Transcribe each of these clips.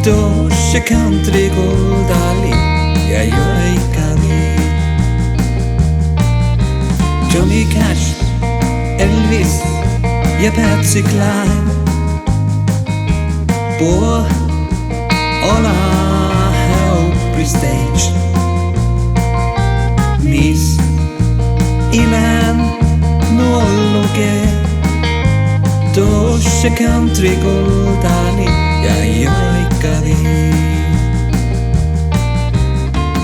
Dolce country goldali ja joikani Johnny Cash, Elvis ja Patsy Cline på alla Opry Stage Miss Ilan Nologe Dolce country goldali ja joikani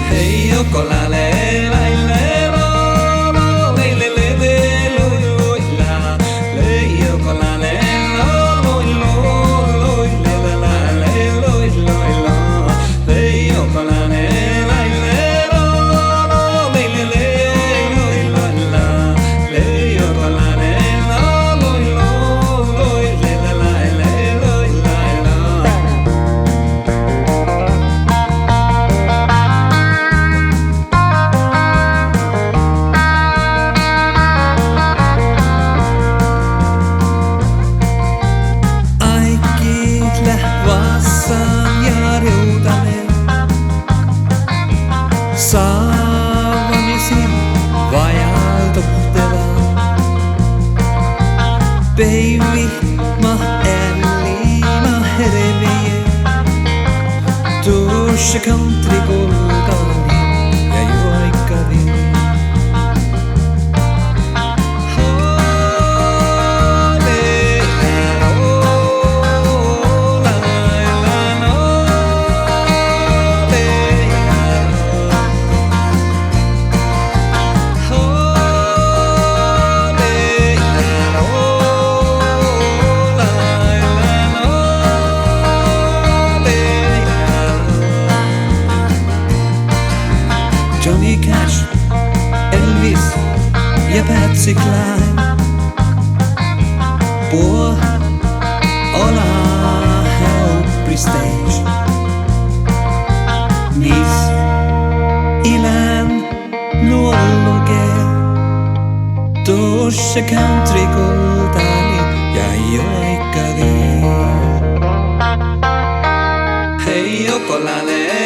Hei jokola le la le lo le le le le lo lo la le jokola le lo lo le la la le lo lo le jokola le la le lo le le le lo la le jokola le lo lo le la la le lo la Saavanisin vajaltohteva Baby, ma älli, ma hervie Dolce country goldani ja joikani Johnny Cash, Elvis ja Patsy Cline på alla Opry Stage Miss Ilan Nologe Dolce country goldali ja joikani Hei jokola le